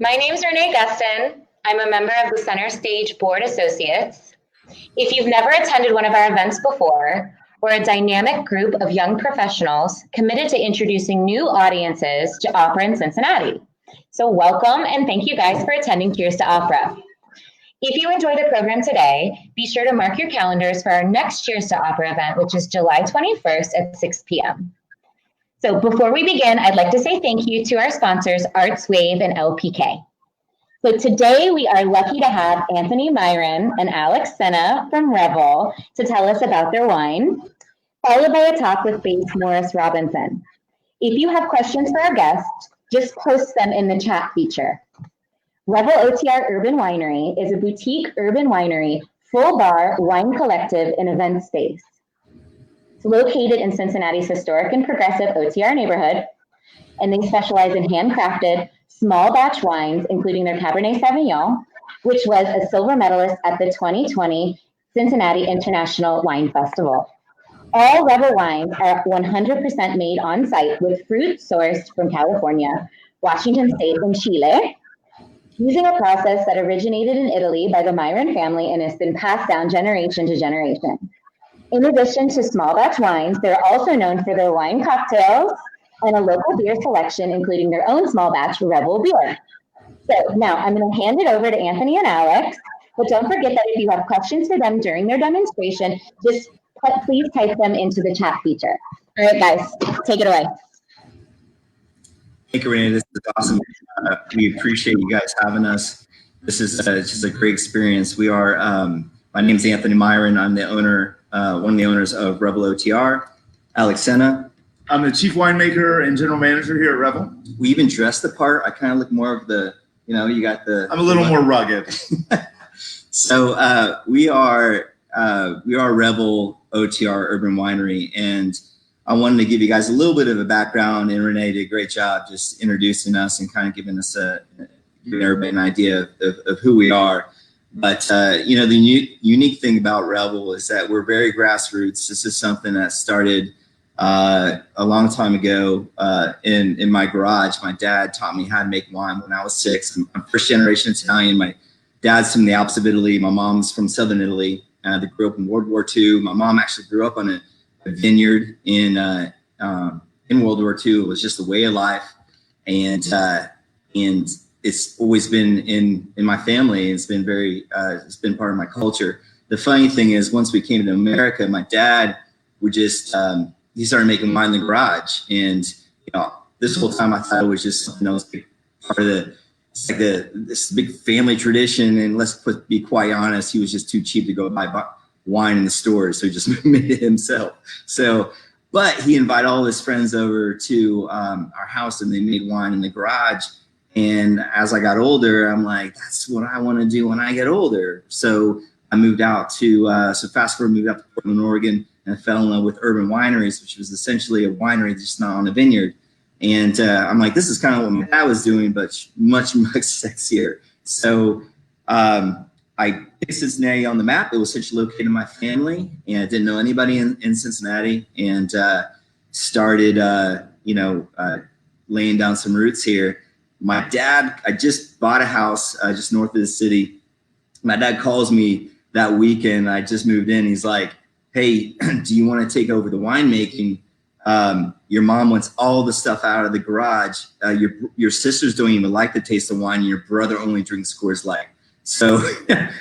My name is Renee Gustin. I'm a member of the Center Stage Board Associates. If you've never attended one of our events before, we're a dynamic group of young professionals committed to introducing new audiences to opera in Cincinnati. So welcome and thank you guys for attending Cheers to Opera. If you enjoy the program today, be sure to mark your calendars for our next Cheers to Opera event, which is July 21st at 6 p.m. So before we begin, I'd like to say thank you to our sponsors, Arts Wave and LPK. So today we are lucky to have Anthony Myron and Alex Senna from Revel to tell us about their wine, followed by a talk with Bates Morris Robinson. If you have questions for our guests, just post them in the chat feature. Revel OTR Urban Winery is a boutique urban winery, full bar wine collective and event space. It's located in Cincinnati's historic and progressive OTR neighborhood, and they specialize in handcrafted, small batch wines, including their Cabernet Sauvignon, which was a silver medalist at the 2020 Cincinnati International Wine Festival. All Revel wines are 100% made on site with fruit sourced from California, Washington State, and Chile, using a process that originated in Italy by the Myron family and has been passed down generation to generation. In addition to small batch wines, they're also known for their wine cocktails and a local beer selection, including their own small batch Revel beer. So now I'm going to hand it over to Anthony and Alex, but don't forget that if you have questions for them during their demonstration, just please type them into the chat feature. All right, guys, take it away. Thank you, Renee. This is awesome. We appreciate you guys having us. This is just a great experience. We are, my name is Anthony Myron. I'm the owner, one of the owners of Revel OTR. Alex Senna. I'm the chief winemaker and general manager here at Revel. We even dress the part. I kind of look more of the, you got the. I'm a little more rugged. So we are Revel OTR Urban Winery, and I wanted to give you guys a little bit of a background, and Renee did a great job just introducing us and kind of giving us giving everybody an idea of who we are. But the unique thing about Revel is that we're very grassroots. This is something that started a long time ago in my garage. My dad taught me how to make wine when I was 6. I'm first generation Italian. My dad's from the Alps of Italy. My mom's from Southern Italy. They grew up in World War II. My mom actually grew up on a vineyard in World War II. It was just a way of life, and it's always been in my family. It's been it's been part of my culture. The funny thing is, once we came to America, my dad would just he started making wine in the garage, and this whole time I thought it was just something that was part of this big family tradition. And be quite honest, he was just too cheap to go buy wine in the stores, so he just made it himself. But he invited all his friends over to our house, and they made wine in the garage. And as I got older, I'm like, that's what I want to do when I get older. So I moved out to fast forward, moved out to Portland, Oregon, and I fell in love with Urban Wineries, which was essentially a winery just not on a vineyard. And I'm like, this is kind of what my dad was doing, but much, much sexier. So I picked Cincinnati on the map. It was essentially located in my family, and I didn't know anybody in Cincinnati, and started, laying down some roots here. My dad, I just bought a house just north of the city. My dad calls me that weekend. I just moved in. He's like, hey, do you want to take over the winemaking? Your mom wants all the stuff out of the garage. Your sisters don't even like the taste of wine. And your brother only drinks Coors Light. So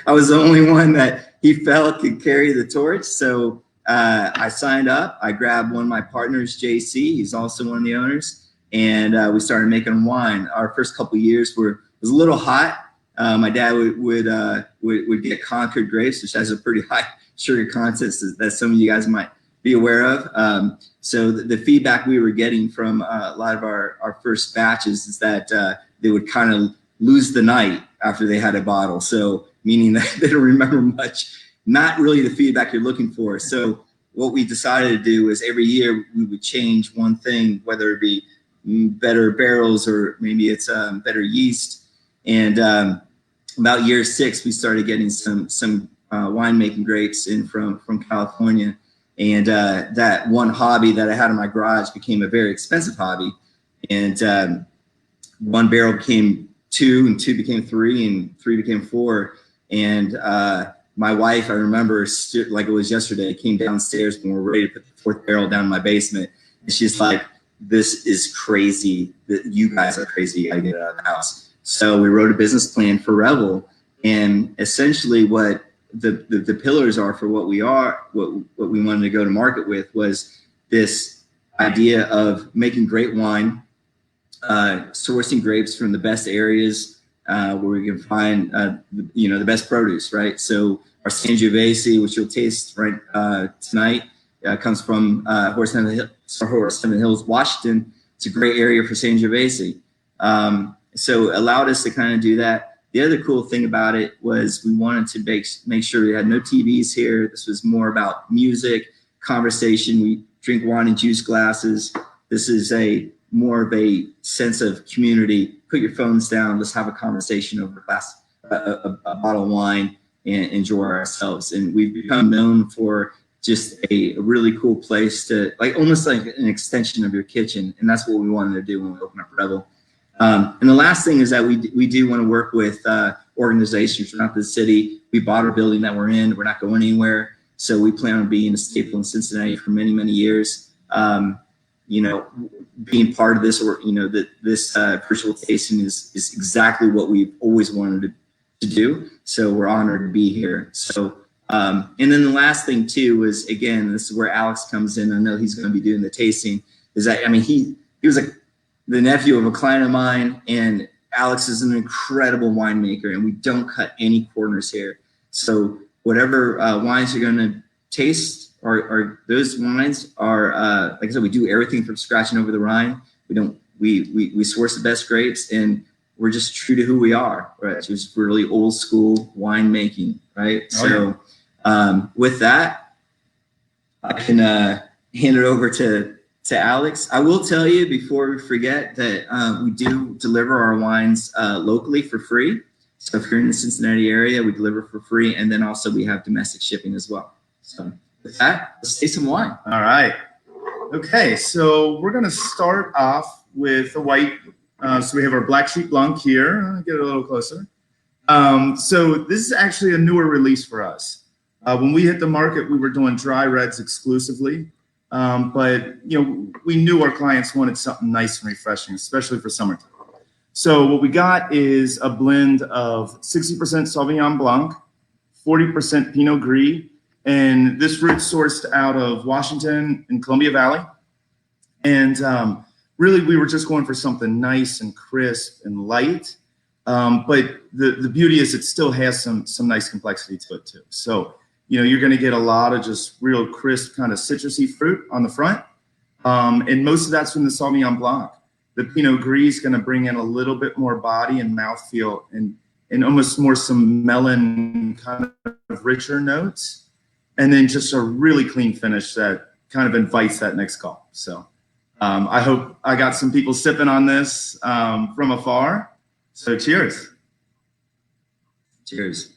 I was the only one that he felt could carry the torch. So I signed up. I grabbed one of my partners, JC. He's also one of the owners. And we started making wine. Our first couple of years was a little hot. My dad would get Concord grapes, which has a pretty high sugar content that some of you guys might be aware of. So the feedback we were getting from a lot of our first batches is that they would kind of lose the night after they had a bottle. So meaning that they don't remember much, not really the feedback you're looking for. So what we decided to do is every year we would change one thing, whether it be better barrels or maybe it's better yeast. And about year 6, we started getting some winemaking grapes in from California. And that one hobby that I had in my garage became a very expensive hobby. And one barrel became two, and two became three, and three became four. And my wife, I remember, like it was yesterday, came downstairs when we were ready to put the fourth barrel down in my basement. And she's like, this is crazy. You guys are crazy. You gotta get it out of the house. So we wrote a business plan for Revel. And essentially what the pillars are for what we are, what we wanted to go to market with was this idea of making great wine, sourcing grapes from the best areas where we can find, the best produce, right? So our Sangiovese, which you'll taste right tonight, comes from Horse Heaven Hills, Washington. It's a great area for Sangiovese. So allowed us to kind of do that. The other cool thing about it was we wanted to make sure we had no TVs here. This was more about music, conversation. We drink wine in juice glasses. This is more of a sense of community. Put your phones down. Let's have a conversation over a bottle of wine and enjoy ourselves. And we've become known for just a really cool place to, almost like an extension of your kitchen. And that's what we wanted to do when we opened up Revel. And the last thing is that we do want to work with organizations throughout the city. We bought our building that we're in. We're not going anywhere. So we plan on being a staple in Cincinnati for many, many years. Being part of this, or this virtual tasting is exactly what we've always wanted to do. So we're honored to be here. So and then the last thing too is, again, this is where Alex comes in. I know he's going to be doing the tasting. Is that, he was the nephew of a client of mine, and Alex is an incredible winemaker, and we don't cut any corners here. So whatever wines you're going to taste, or those wines are, like I said, we do everything from scratch and over the Rhine. We source the best grapes, and we're just true to who we are, right? Just really old school winemaking, right? Oh, so with that, I can hand it over to Alex. I will tell you before we forget that we do deliver our wines locally for free. So if you're in the Cincinnati area, we deliver for free. And then also we have domestic shipping as well. So with that, let's taste some wine. All right. Okay, so we're going to start off with a white. So we have our Black Sheep Blanc here. I'll get it a little closer. So this is actually a newer release for us. When we hit the market, we were doing dry reds exclusively. But we knew our clients wanted something nice and refreshing, especially for summertime. So what we got is a blend of 60% Sauvignon Blanc, 40% Pinot Gris, and this fruit sourced out of Washington and Columbia Valley. And really, we were just going for something nice and crisp and light. But the beauty is it still has some nice complexity to it too. So you're going to get a lot of just real crisp kind of citrusy fruit on the front. And most of that's from the Sauvignon Blanc. The Pinot Gris is going to bring in a little bit more body and mouthfeel and almost more some melon kind of richer notes. And then just a really clean finish that kind of invites that next call. So I hope I got some people sipping on this from afar. So cheers. Cheers.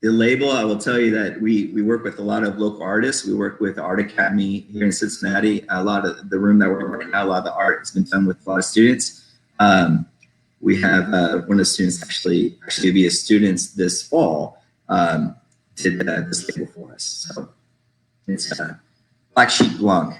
The label, I will tell you that we work with a lot of local artists. We work with Art Academy here in Cincinnati. A lot of the room that we're working at, a lot of the art has been done with a lot of students. We have one of the students actually be a student this fall did this label for us. So it's Black Sheep Blanc.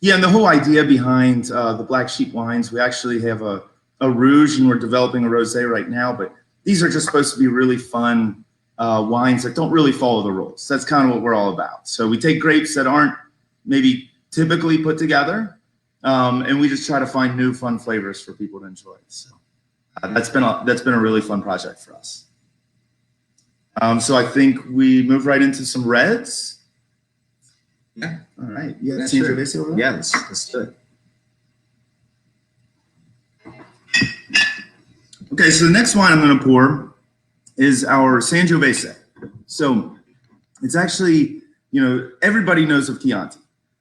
Yeah, and the whole idea behind the Black Sheep wines, we actually have a Rouge, and we're developing a Rosé right now, but these are just supposed to be really fun wines that don't really follow the rules. That's kind of what we're all about. So we take grapes that aren't maybe typically put together, and we just try to find new fun flavors for people to enjoy. So that's been a really fun project for us. So I think we move right into some reds. Yeah. All right. Yeah. Yeah, let's do it. Okay, so the next wine I'm going to pour is our Sangiovese. So it's actually, everybody knows of Chianti,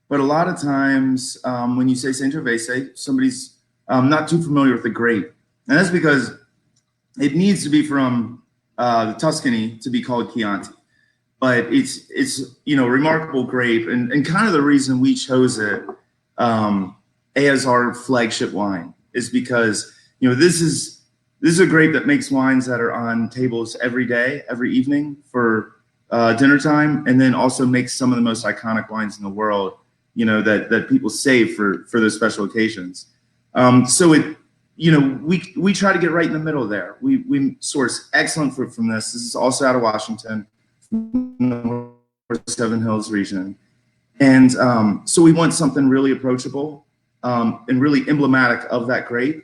but a lot of times when you say Sangiovese, somebody's not too familiar with the grape. And that's because it needs to be from the Tuscany to be called Chianti. But it's a remarkable grape, and kind of the reason we chose it as our flagship wine is because, this is this is a grape that makes wines that are on tables every day, every evening for dinner time, and then also makes some of the most iconic wines in the world, that people save for those special occasions. So we try to get right in the middle there. We source excellent fruit from this. This is also out of Washington, from the North Seven Hills region. And so we want something really approachable and really emblematic of that grape.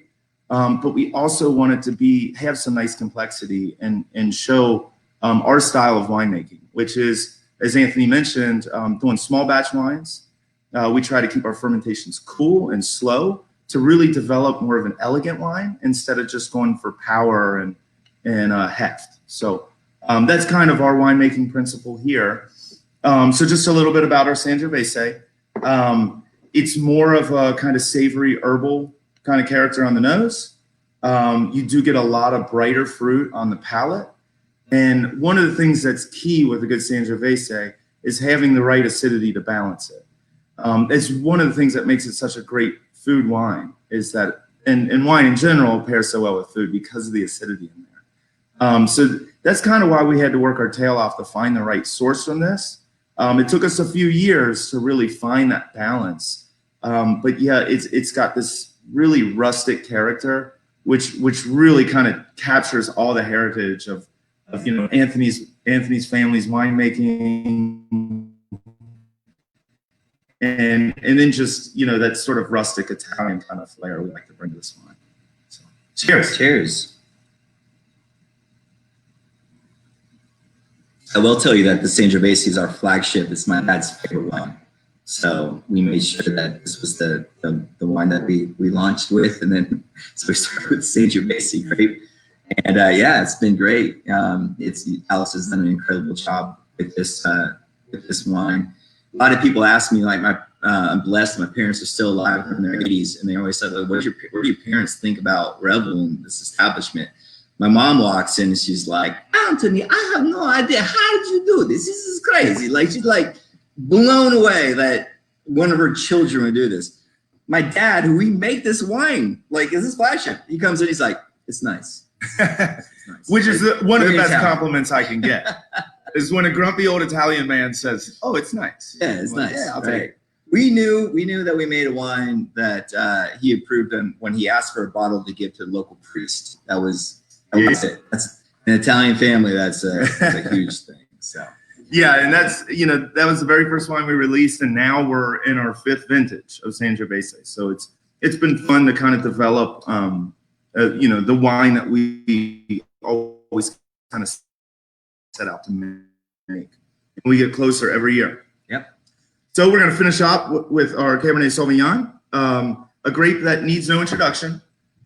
But we also want it to have some nice complexity and show our style of winemaking, which is, as Anthony mentioned, doing small batch wines. We try to keep our fermentations cool and slow to really develop more of an elegant wine instead of just going for power and heft. So that's kind of our winemaking principle here. So just a little bit about our Sangiovese. It's more of a kind of savory herbal kind of character on the nose. You do get a lot of brighter fruit on the palate. And one of the things that's key with a good Sangiovese is having the right acidity to balance it. It's one of the things that makes it such a great food wine, is that, and wine in general pairs so well with food because of the acidity in there. So that's kind of why we had to work our tail off to find the right source from this. It took us a few years to really find that balance. But yeah, it's got this really rustic character, which really kind of captures all the heritage of Anthony's family's winemaking. And then just, that sort of rustic Italian kind of flair we like to bring to this wine. So, cheers. Cheers. I will tell you that the Sangiovese is our flagship. It's my dad's favorite wine. So we made sure that this was the wine that we launched with. And then so we started with Sangiovese grape. And yeah, it's been great. Alice has done an incredible job with this wine. A lot of people ask me, like, I'm blessed. My parents are still alive in their 80s, and they always say, like, what do your parents think about Revel and this establishment? My mom walks in and she's like, Anthony, I have no idea. How did you do this? This is crazy. Like, she's like blown away that one of her children would do this. My dad, who we make this wine, like, is his flagship. He comes in, he's like, it's nice. It's nice. Which is one of the best compliments I can get. Is when a grumpy old Italian man says, "Oh, it's nice." Yeah, it's nice. Yeah, I'll take it. We knew that we made a wine that he approved of when he asked for a bottle to give to the local priest. That was it. That's an Italian family. That's a huge thing. So yeah, and that's that was the very first wine we released, and now we're in our 5th vintage of Sangiovese. So it's been fun to kind of develop the wine that we always kind of set out to make. And we get closer every year. Yep. So we're going to finish up with our Cabernet Sauvignon, a grape that needs no introduction.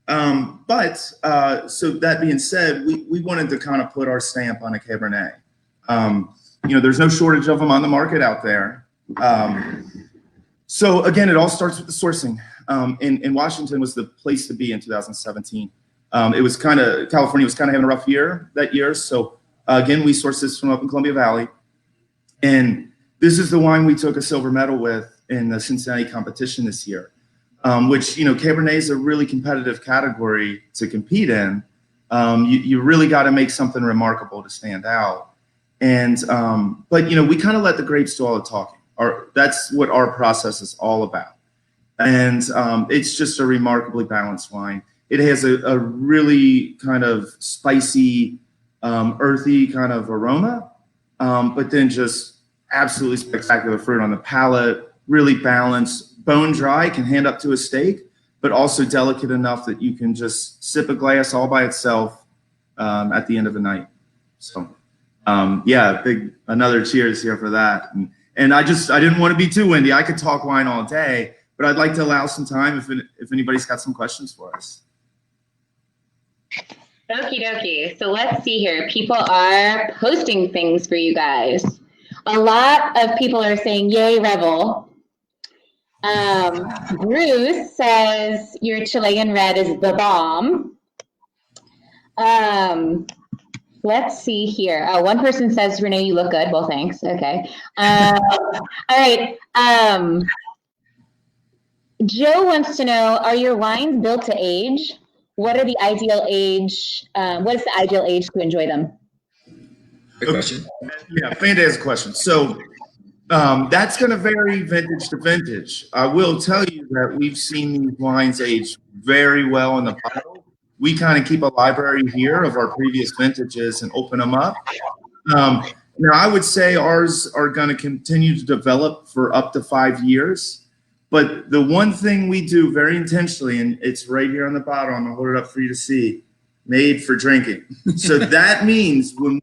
But so that being said, we wanted to kind of put our stamp on a Cabernet. There's no shortage of them on the market out there. So again, it all starts with the sourcing. And Washington was the place to be in 2017. California was kind of having a rough year that year. So again, we sourced this from up in Columbia Valley. And this is the wine we took a silver medal with in the Cincinnati competition this year, which, Cabernet is a really competitive category to compete in. You really got to make something remarkable to stand out. And, but, we kind of let the grapes do all the talking. That's what our process is all about. And it's just a remarkably balanced wine. It has a really kind of spicy, earthy kind of aroma, but then just absolutely spectacular fruit on the palate, really balanced, bone dry, can hand up to a steak, but also delicate enough that you can just sip a glass all by itself at the end of the night. So yeah, another cheers here for that. And I didn't want to be too windy. I could talk wine all day, but I'd like to allow some time if anybody's got some questions for us. Okie dokie. So let's see here. People are posting things for you guys. A lot of people are saying, yay, Revel. Bruce says, your Chilean red is the bomb. Let's see here. Oh, one person says, Renee, you look good. Well, thanks. Okay. All right. Joe wants to know, are your wines built to age? what are the ideal age? What is the ideal age to enjoy them? Good question. Yeah, fantastic question. So that's going to vary vintage to vintage. I will tell you that we've seen these wines age very well in the bottle. We kind of keep a library here of our previous vintages and open them up. Now, I would say ours are going to continue to develop for up to 5 years. But the one thing we do very intentionally, and it's right here on the bottle, I'm going to hold it up for you to see, made for drinking. So that means when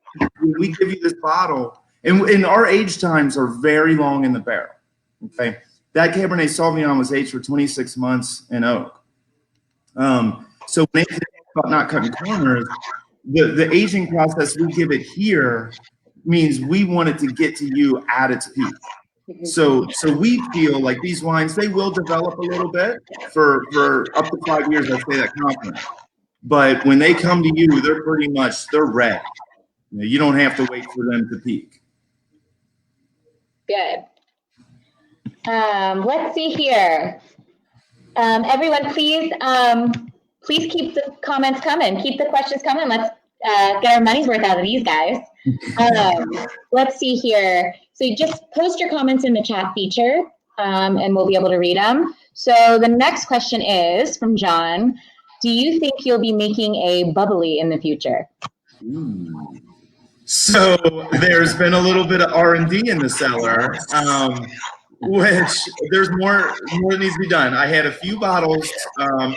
we give you this bottle, and our age times are very long in the barrel, okay? That Cabernet Sauvignon was aged for 26 months in oak. So when they talk about not cutting corners, the aging process we give it here means we want it to get to you at its peak. So we feel like these wines, they will develop a little bit for up to 5 years, I say that confident. But when they come to you, they're ready. You don't have to wait for them to peak. Good. Let's see here. Everyone, please keep the comments coming. Keep the questions coming. Let's get our money's worth out of these guys. Let's see here. So you just post your comments in the chat feature, and we'll be able to read them. So the next question is from John. Do you think you'll be making a bubbly in the future? So there's been a little bit of R&D in the cellar, which there's more that needs to be done. I had a few bottles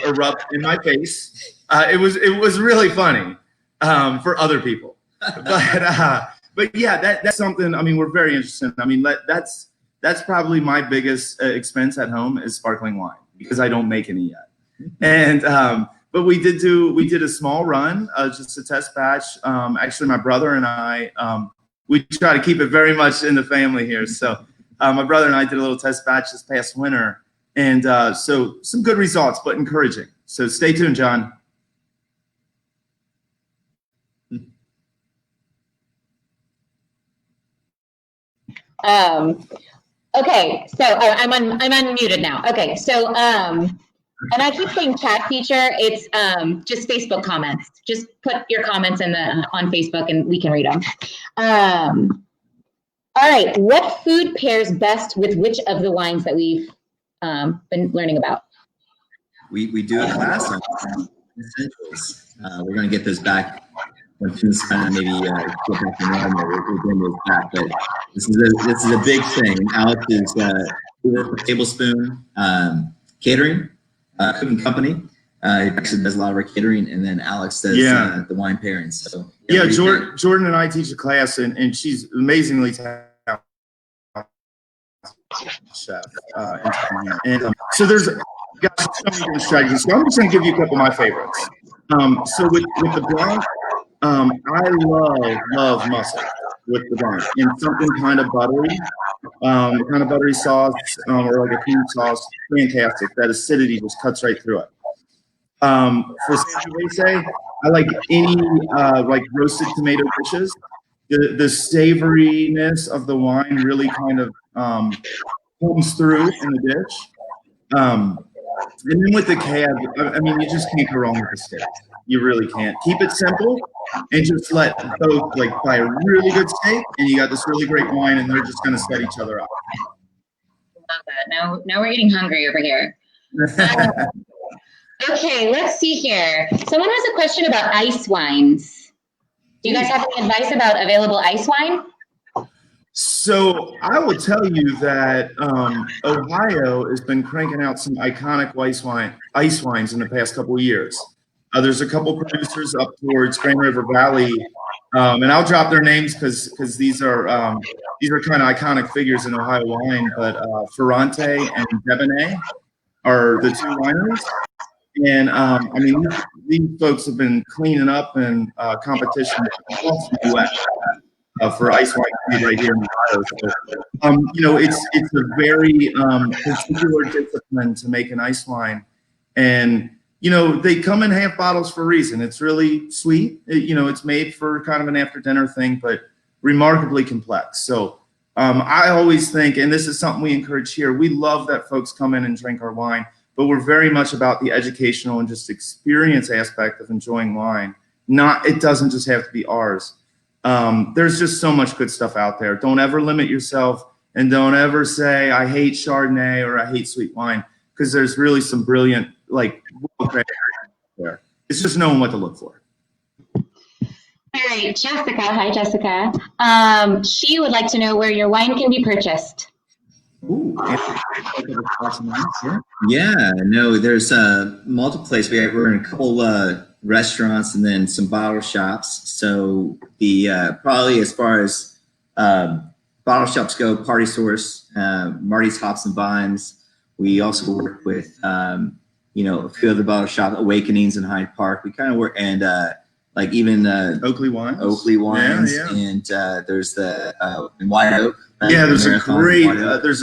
erupt in my face. It was really funny for other people, but yeah, that's something. I mean, we're very interested. I mean, that's probably my biggest expense at home is sparkling wine because I don't make any yet. And but we did a small run, just a test batch. Actually, my brother and I, we try to keep it very much in the family here. So my brother and I did a little test batch this past winter, and so some good results, but encouraging. So stay tuned, John. Okay, so I'm unmuted now. Okay, so and I keep saying chat feature. It's just Facebook comments. Just put your comments in on Facebook, and we can read them. All right, what food pairs best with which of the wines that we've been learning about? We do a class on essentials. We're going to get those back when things kind of maybe get back to normal. We're doing those back, but this is a big thing. Alex is work with Tablespoon Catering, cooking company. He actually does a lot of our catering, and then Alex does the wine pairings. So yeah, Jordan and I teach a class, and she's amazingly talented chef. And so there's got so many different strategies. So I'm just going to give you a couple of my favorites. So with the Blanc, I love mussel with the Blanc and something kind of buttery sauce or like a cream sauce. Fantastic. That acidity just cuts right through it. For Sangiovese, I like any like roasted tomato dishes. The savoriness of the wine really kind of comes through in the dish. And then with the cab, I mean, you just can't go wrong with the steak. You really can't. Keep it simple and just let both like buy a really good steak and you got this really great wine and they're just going to set each other up. Love that. Now we're getting hungry over here. Okay, let's see here. Someone has a question about ice wines. Do you guys have any advice about available ice wine? So I will tell you that Ohio has been cranking out some iconic ice wines in the past couple of years. There's a couple producers up towards Grand River Valley, and I'll drop their names because these are kind of iconic figures in Ohio wine. But Ferrante and Debonnaire are the two wineries. And I mean, these folks have been cleaning up in competition across the U.S. For ice wine right here in Ohio. So, you know, it's a very particular discipline to make an ice wine, and you know they come in half bottles for a reason. It's really sweet. It's made for kind of an after dinner thing, but remarkably complex. So I always think, and this is something we encourage here. We love that folks come in and drink our wine. but we're very much about the educational and just experience aspect of enjoying wine. It doesn't just have to be ours. There's just so much good stuff out there. Don't ever limit yourself, and don't ever say, I hate Chardonnay or I hate sweet wine, because there's really some brilliant, like, there. It's just knowing what to look for. All right, Jessica. Hi, Jessica. She would like to know where your wine can be purchased. Ooh, yeah, no, there's multiple places. We're in a couple restaurants and then some bottle shops. So the probably as far as bottle shops go, Party Source, Marty's Hops and Vines. We also work with a few other bottle shops, Awakenings in Hyde Park. We kind of work, and like even Oakley Wines, yeah. And there's the in White Oak. Yeah, there's a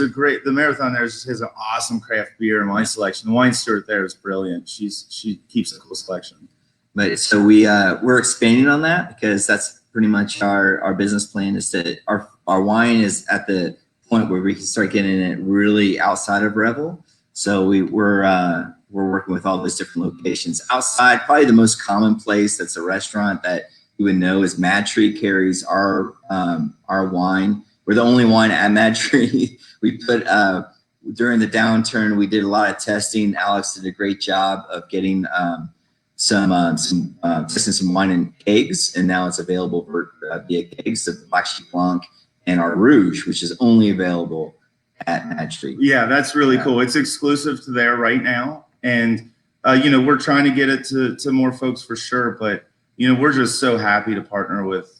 great the Marathon there has an awesome craft beer and wine selection. The wine steward there is brilliant. She keeps a cool selection. But so we're expanding on that, because that's pretty much our business plan, is that our wine is at the point where we can start getting it really outside of Revel. So we're working with all those different locations outside. Probably the most common place that's a restaurant that you would know is Mad Tree carries our wine. We're the only wine at Mad Tree. We put during the downturn, we did a lot of testing. Alex did a great job of getting testing some wine in kegs, and now it's available for via kegs, the Black Sheep Blanc and our Rouge, which is only available at Mad Tree. Yeah, that's really cool. It's exclusive to there right now, and we're trying to get it to more folks for sure. But we're just so happy to partner with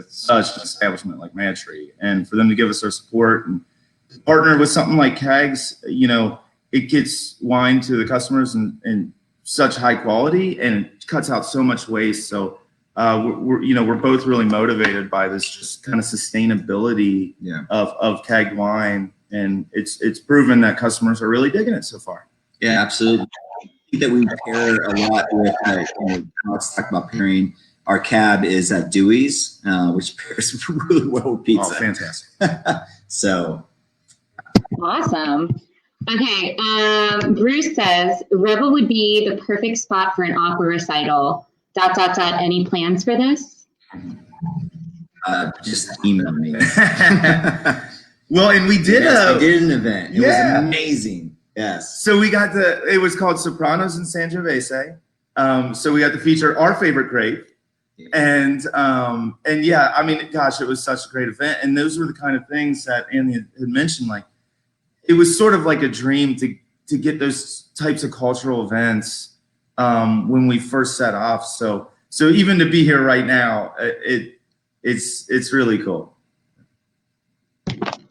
such an establishment like Mad Tree, and for them to give us their support and to partner with something like Kegs. It gets wine to the customers in such high quality, and it cuts out so much waste. So we're both really motivated by this just kind of sustainability of kegged wine, and it's proven that customers are really digging it so far. Yeah, absolutely. I think that we pair a lot with let's talk about pairing. Our cab is at Dewey's, which pairs really well with pizza. Oh, fantastic. So Awesome. Okay, Bruce says Revel would be the perfect spot for an opera recital. ... Any plans for this? Just email me. Well, and we did I did an event. It was amazing. Yes. So we got it was called Sopranos in Sangiovese. So we got to feature our favorite grape. And yeah, I mean, gosh, it was such a great event. And those were the kind of things that Andy had mentioned. Like, it was sort of like a dream to get those types of cultural events when we first set off. So even to be here right now, it's really cool.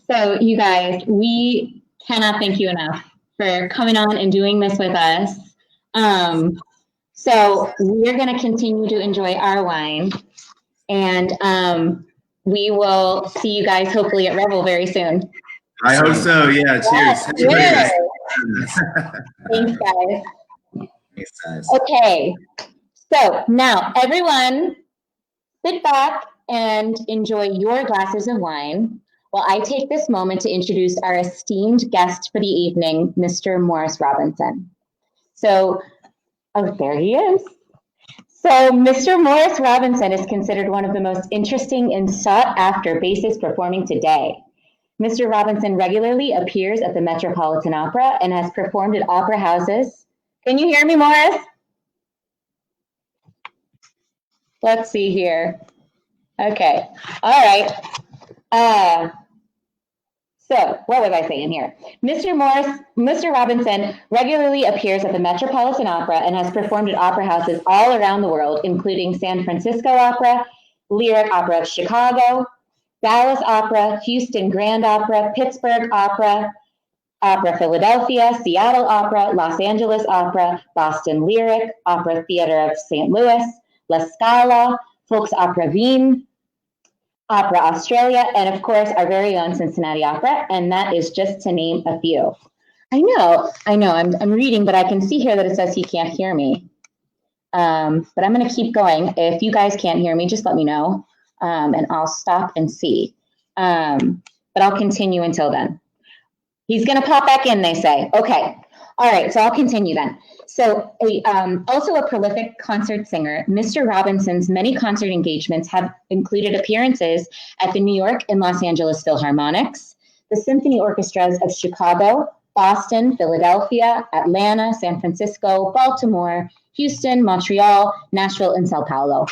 So you guys, we cannot thank you enough for coming on and doing this with us. So we're going to continue to enjoy our wine, and we will see you guys hopefully at Revel very soon. I hope so. Yeah. Cheers. Cheers. Thanks, guys. Thanks, guys. Okay. So now everyone sit back and enjoy your glasses of wine while I take this moment to introduce our esteemed guest for the evening, Mr. Morris Robinson. So, oh, there he is. So Mr. Morris Robinson is considered one of the most interesting and sought-after bassists performing today. Mr. Robinson regularly appears at the Metropolitan Opera and has performed at opera houses. Can you hear me, Morris? Let's see here. Okay. All right. So what was I saying here? Mr. Robinson regularly appears at the Metropolitan Opera and has performed at opera houses all around the world, including San Francisco Opera, Lyric Opera of Chicago, Dallas Opera, Houston Grand Opera, Pittsburgh Opera, Opera Philadelphia, Seattle Opera, Los Angeles Opera, Boston Lyric, Opera Theater of St. Louis, La Scala, Folks Opera Wien, Opera Australia, and of course our very own Cincinnati Opera, and that is just to name a few. I know, I'm reading, but I can see here that it says he can't hear me. But I'm going to keep going. If you guys can't hear me, just let me know, and I'll stop and see. But I'll continue until then. He's going to pop back in, they say. Okay. All right, so I'll continue then. So also a prolific concert singer, Mr. Robinson's many concert engagements have included appearances at the New York and Los Angeles Philharmonics, the symphony orchestras of Chicago, Boston, Philadelphia, Atlanta, San Francisco, Baltimore, Houston, Montreal, Nashville, and Sao Paulo.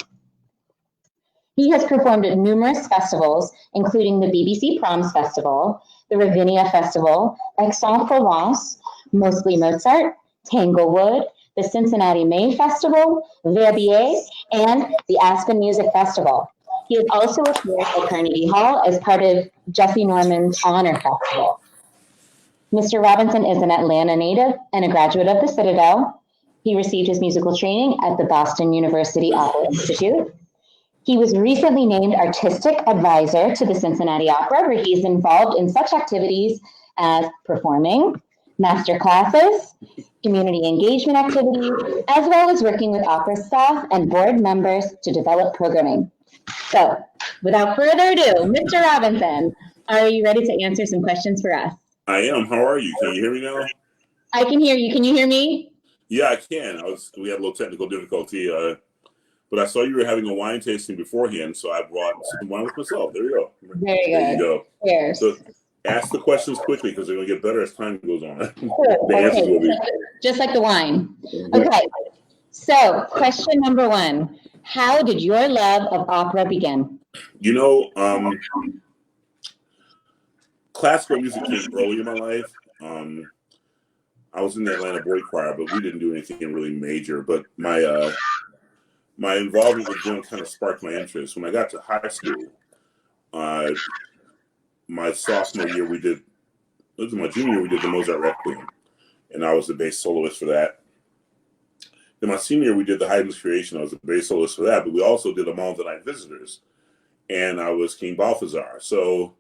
He has performed at numerous festivals, including the BBC Proms Festival, the Ravinia Festival, Aix-en-Provence, mostly Mozart, Tanglewood, the Cincinnati May Festival, Verbier, and the Aspen Music Festival. He has also appeared at Carnegie Hall as part of Jesse Norman's Honor Festival. Mr. Robinson is an Atlanta native and a graduate of the Citadel. He received his musical training at the Boston University Opera Institute. He was recently named Artistic Advisor to the Cincinnati Opera, where he is involved in such activities as performing, master classes, community engagement activities, as well as working with opera staff and board members to develop programming. So, without further ado, Mr. Robinson, are you ready to answer some questions for us? I am. How are you? Can you hear me now? I can hear you. Can you hear me? Yeah, I can. We had a little technical difficulty, but I saw you were having a wine tasting beforehand, so I brought some wine with myself. There you go. Very good. There you go. Cheers. So ask the questions quickly because they're going to get better as time goes on. Cool. The answers will be. Just like the wine. Okay. So, question number one. How did your love of opera begin? You know, classical music came early in my life. I was in the Atlanta Boy Choir, but we didn't do anything really major. But my involvement with them kind of sparked my interest. When I got to high school, my sophomore year, it was my junior year, we did the Mozart Requiem, and I was the bass soloist for that. Then my senior year, we did the Haydn's Creation. I was the bass soloist for that, but we also did Among the Night Visitors, and I was King Balthazar. So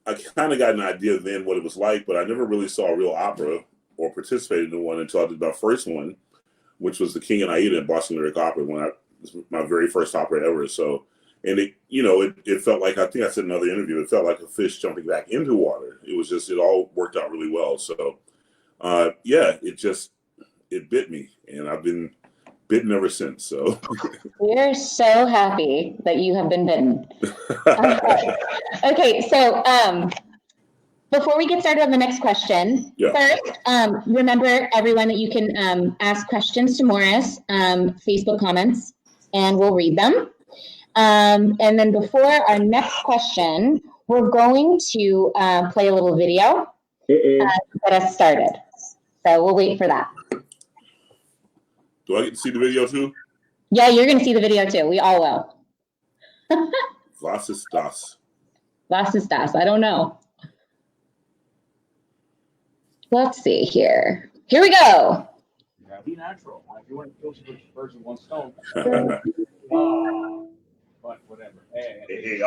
I kind of got an idea then what it was like, but I never really saw a real opera or participated in one until I did my first one, which was The King and Aida in Boston Lyric Opera, it was my very first opera ever. So, and it felt like, I think I said in another interview, it felt like a fish jumping back into water. It was just, it all worked out really well. So, yeah, it bit me, and I've been bitten ever since. So we're so happy that you have been bitten. Okay, so before we get started on the next question, first, remember everyone that you can ask questions to Morris, Facebook comments, and we'll read them. And then before our next question, we're going to play a little video to get us started. So we'll wait for that. Do I get to see the video too? Yeah, you're going to see the video too. We all will. Was ist das? Was ist das? I don't know. Let's see here. Here we go. Yeah, be natural. If you want to kill two birds with one stone. But whatever. Hey,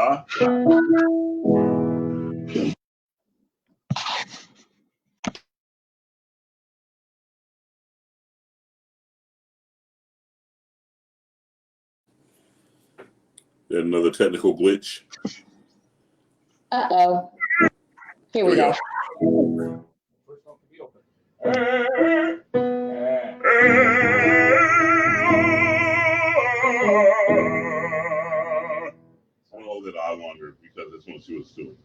Another technical glitch. Uh-oh. Here we go. First one to be open. I'll hold it on longer because that's what she was doing.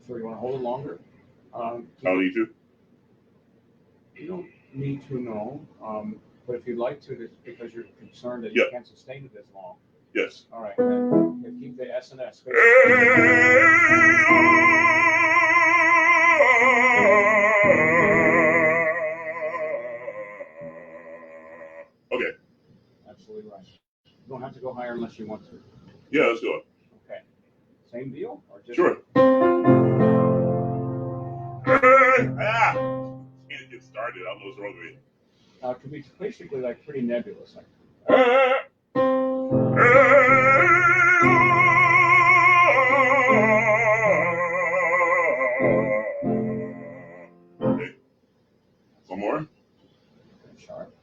So you want to hold it longer? I don't need to. You don't need to know. But if you'd like to, it's because you're concerned that you can't sustain it this long. Yes. All right. Then keep the S and S. Okay. Absolutely right. You don't have to go higher unless you want to. Yeah, let's go. Okay. Same deal? Or just Sure. Can't get started. I was wrong with it. It can be basically like pretty nebulous. Like. Okay. One more. Sharp.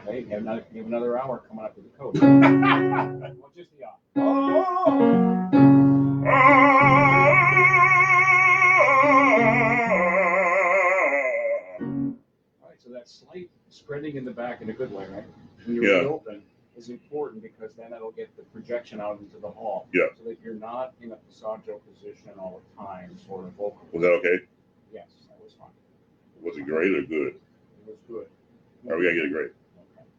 Okay, you have another hour coming up with the code. Well, just the Right, so that slight spreading in the back in a good way, right? When you reopen is important because then it'll get the projection out into the hall. Yeah. So that you're not in a passaggio position all the time, sort of vocal. Was that okay? Yes, that was fine. Was it great or good? It was good. All right, we gotta get it great.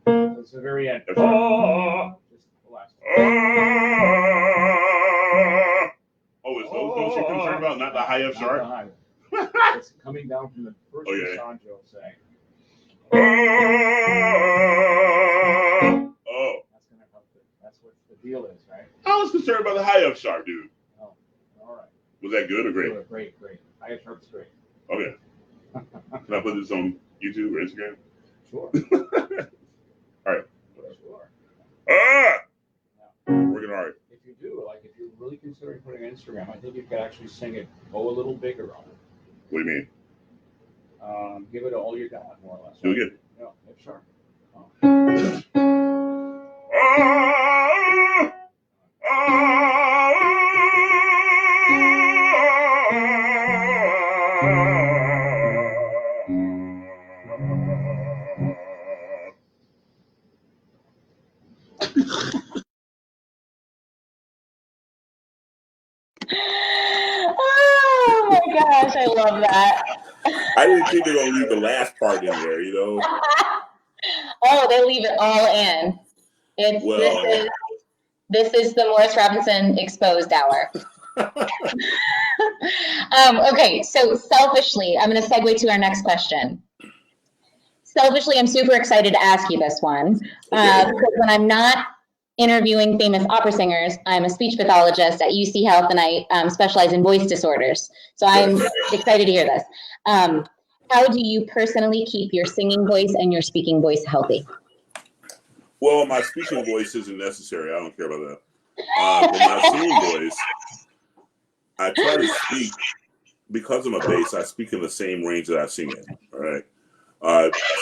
Okay. It's the very end. That's Just the last one. Oh, is those notes you're concerned about, not the high F sharp? Not the high. It's coming down from the first Okay. passaggio, say. Oh, That's gonna help it. That's what the deal is, right? I was concerned about the high F sharp, dude. Oh, all right. Was that good or great? Good, great, great. High sharp's great. Okay. Can I put this on YouTube or Instagram? Sure. All right. Sure. Ah! Now, Working hard. if you do, like if you're really considering putting an Instagram, I think you could actually sing it, go a little bigger on it. What do you mean? Give it all you got, more or less. Do it again. Yeah, F sharp. Oh. Oh my gosh, I love that. I didn't think they were gonna leave the last part in there, you know. Oh, they leave it all in. This is the Morris Robinson exposed hour. Okay, so selfishly, I'm going to segue to our next question. Selfishly, I'm super excited to ask you this one because when I'm not interviewing famous opera singers, I'm a speech pathologist at UC Health, and I specialize in voice disorders. So I'm excited to hear this. How do you personally keep your singing voice and your speaking voice healthy? Well, my speaking voice isn't necessary. I don't care about that. But my singing voice, I try to speak, because I'm a bass, I speak in the same range that I sing in, all right?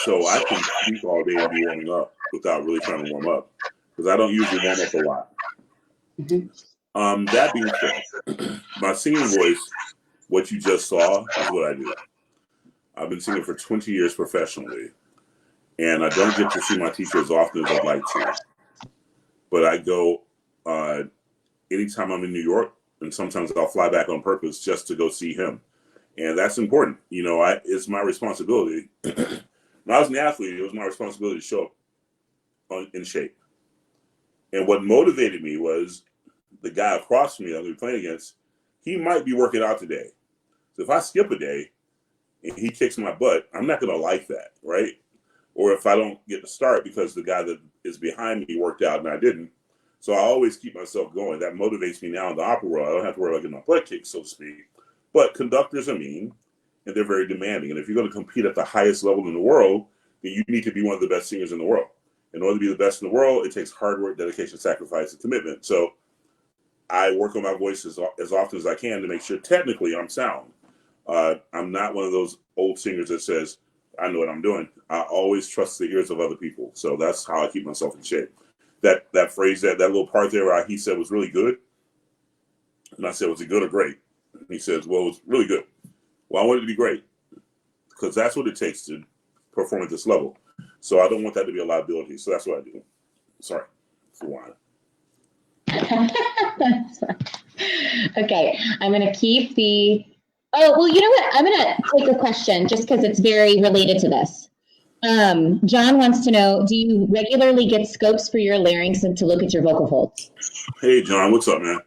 So I can speak all day and be warming up without really trying to warm up, because I don't usually warm up a lot. That being said, my singing voice, what you just saw, is what I do. I've been singing for 20 years professionally, and I don't get to see my teacher as often as I'd like to. But I go anytime I'm in New York, and sometimes I'll fly back on purpose just to go see him. And that's important. You know, it's my responsibility. When I was an athlete, it was my responsibility to show up in shape. And what motivated me was the guy across from me I'm going to be playing against, he might be working out today. So if I skip a day and he kicks my butt, I'm not going to like that, right? Or if I don't get to start because the guy that is behind me worked out and I didn't. So I always keep myself going. That motivates me now in the opera world. I don't have to worry about getting my butt kicked, so to speak. But conductors are mean, and they're very demanding. And if you're going to compete at the highest level in the world, then you need to be one of the best singers in the world. In order to be the best in the world, it takes hard work, dedication, sacrifice, and commitment. So I work on my voice as often as I can to make sure technically I'm sound. I'm not one of those old singers that says, I know what I'm doing. I always trust the ears of other people. So that's how I keep myself in shape. That phrase, that little part there where he said was really good. And I said, was it good or great? And he says, well, it was really good. Well, I want it to be great because that's what it takes to perform at this level. So I don't want that to be a liability. So that's what I do. Sorry for whining. Okay, I'm going to keep the... Oh, well, you know what? I'm going to take a question just because it's very related to this. John wants to know, do you regularly get scopes for your larynx and to look at your vocal folds? Hey, John, what's up, man?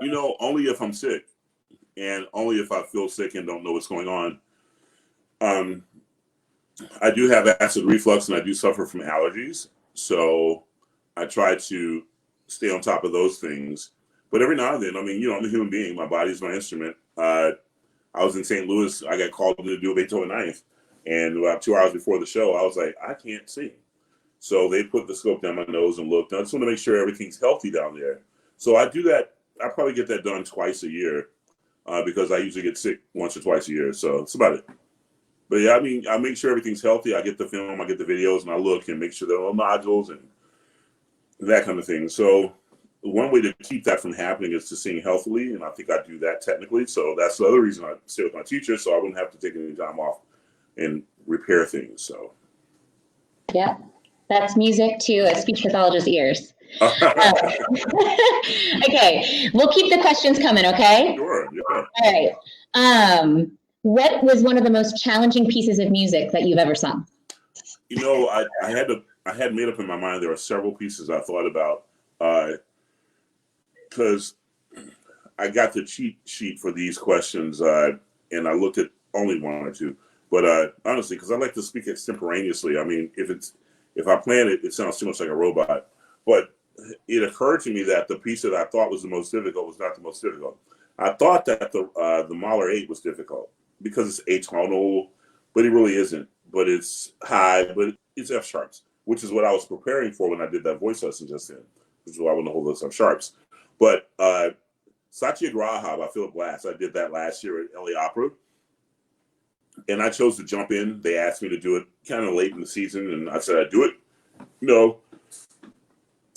You know, only if I'm sick and only if I feel sick and don't know what's going on. I do have acid reflux and I do suffer from allergies. So I try to stay on top of those things. But every now and then, I mean, you know, I'm a human being. My body's my instrument. I was in St. Louis. I got called to do a Beethoven Ninth. And about 2 hours before the show, I was like, I can't sing. So they put the scope down my nose and looked. I just want to make sure everything's healthy down there. So I do that. I probably get that done twice a year because I usually get sick once or twice a year. So that's about it. But yeah, I mean, I make sure everything's healthy. I get the film, I get the videos, and I look and make sure there are no nodules and that kind of thing. So one way to keep that from happening is to sing healthily, and I think I do that technically. So that's the other reason I stay with my teacher, so I wouldn't have to take any time off and repair things. So. Yeah, that's music to a speech pathologist's ears. Okay, we'll keep the questions coming, okay? Sure, yeah. All right. What was one of the most challenging pieces of music that you've ever sung? You know, I had made up in my mind there were several pieces I thought about because I got the cheat sheet for these questions and I looked at only one or two. But honestly, because I like to speak extemporaneously. I mean, if I plan it, it sounds too much like a robot. But it occurred to me that the piece that I thought was the most difficult was not the most difficult. I thought that the Mahler 8 was difficult because it's atonal, but it really isn't. But it's high, but it's F sharps, which is what I was preparing for when I did that voice lesson just then, which is why I want to hold those F sharps. But Satyagraha by Philip Glass, I did that last year at LA Opera. And I chose to jump in. They asked me to do it kind of late in the season, and I said I'd do it.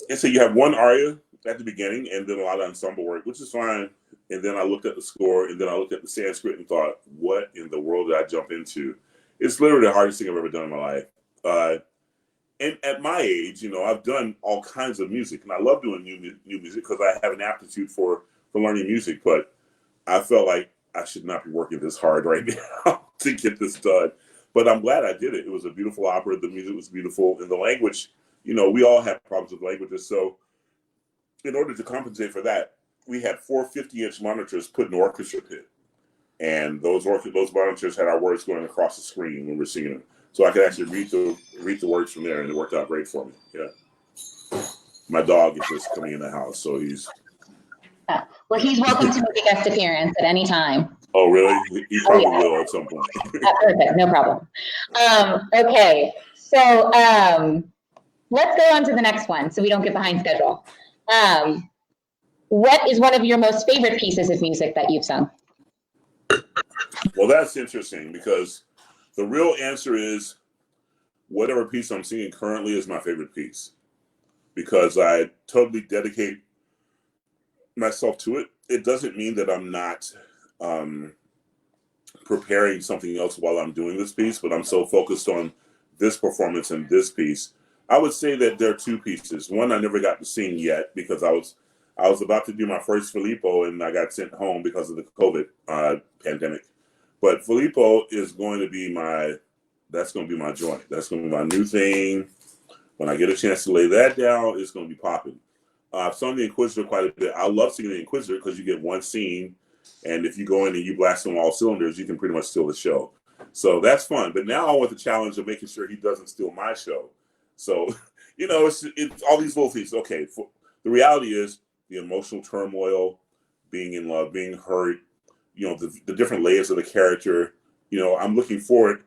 And so you have one aria at the beginning, and then a lot of ensemble work, which is fine. And then I looked at the score, and then I looked at the Sanskrit and thought, what in the world did I jump into? It's literally the hardest thing I've ever done in my life. And at my age, I've done all kinds of music, and I love doing new music because I have an aptitude for learning music. But I felt like I should not be working this hard right now to get this done. But I'm glad I did it. It was a beautiful opera. The music was beautiful. And the language, we all have problems with languages. So in order to compensate for that, we had 4 50-inch monitors put in the orchestra pit. And those monitors had our words going across the screen when we're singing them. So I could actually read the words from there, and it worked out great for me. Yeah. My dog is just coming in the house, so he's... Well, he's welcome to make a guest appearance at any time. Oh, really? He probably will at some point. Perfect, no problem. Okay, so let's go on to the next one so we don't get behind schedule. What is one of your most favorite pieces of music that you've sung? Well, that's interesting because the real answer is whatever piece I'm singing currently is my favorite piece because I totally dedicate myself to it. It doesn't mean that I'm not preparing something else while I'm doing this piece, but I'm so focused on this performance and this piece. I would say that there are 2 pieces. One I never got to sing yet because I was about to do my first Filippo and I got sent home because of the COVID pandemic. But Filippo is going to be my joint. That's going to be my new thing. When I get a chance to lay that down, it's going to be popping. I've sung the Inquisitor quite a bit. I love singing the Inquisitor because you get one scene, and if you go in and you blast on all cylinders, you can pretty much steal the show. So that's fun. But now I want the challenge of making sure he doesn't steal my show. So, it's all these little things. Okay, the reality is the emotional turmoil, being in love, being hurt, the different layers of the character. I'm looking forward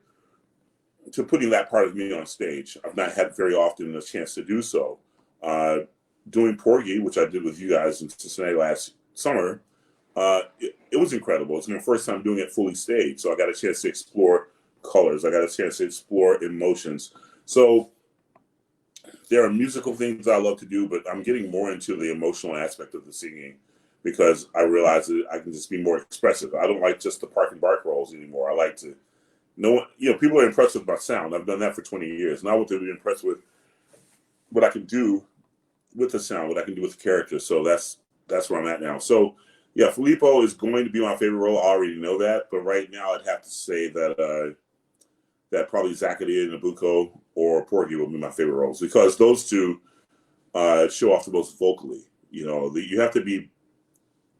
to putting that part of me on stage. I've not had very often a chance to do so. Doing Porgy, which I did with you guys in Cincinnati last summer, it was incredible. It's my first time doing it fully staged, so I got a chance to explore colors. I got a chance to explore emotions. So there are musical things I love to do, but I'm getting more into the emotional aspect of the singing because I realize that I can just be more expressive. I don't like just the park and bark roles anymore. I like to know, people are impressed with my sound. I've done that for 20 years. Now I want to be impressed with what I can do with the sound, what I can do with the character. So that's where I'm at now. So yeah, Filippo is going to be my favorite role. I already know that, but right now I'd have to say that that probably Zaccaria, Nabucco, or Porgy will be my favorite roles because those 2 show off the most vocally. You have to be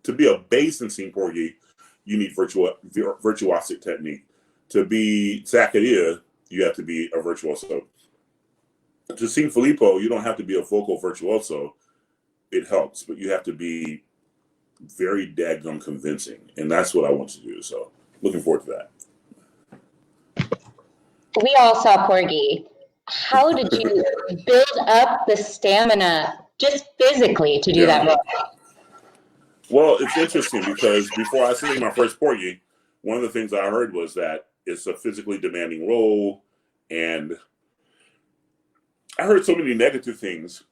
a bass and sing Porgy, you need virtuosic technique. To be Zaccaria, you have to be a virtuoso. To sing Filippo, you don't have to be a vocal virtuoso. It helps, but you have to be very daggum convincing, and that's what I want to do. So, looking forward to that. We all saw Porgy. How did you build up the stamina just physically to do that role? Well, it's interesting because before I sang my first Porgy, one of the things I heard was that it's a physically demanding role, and I heard so many negative things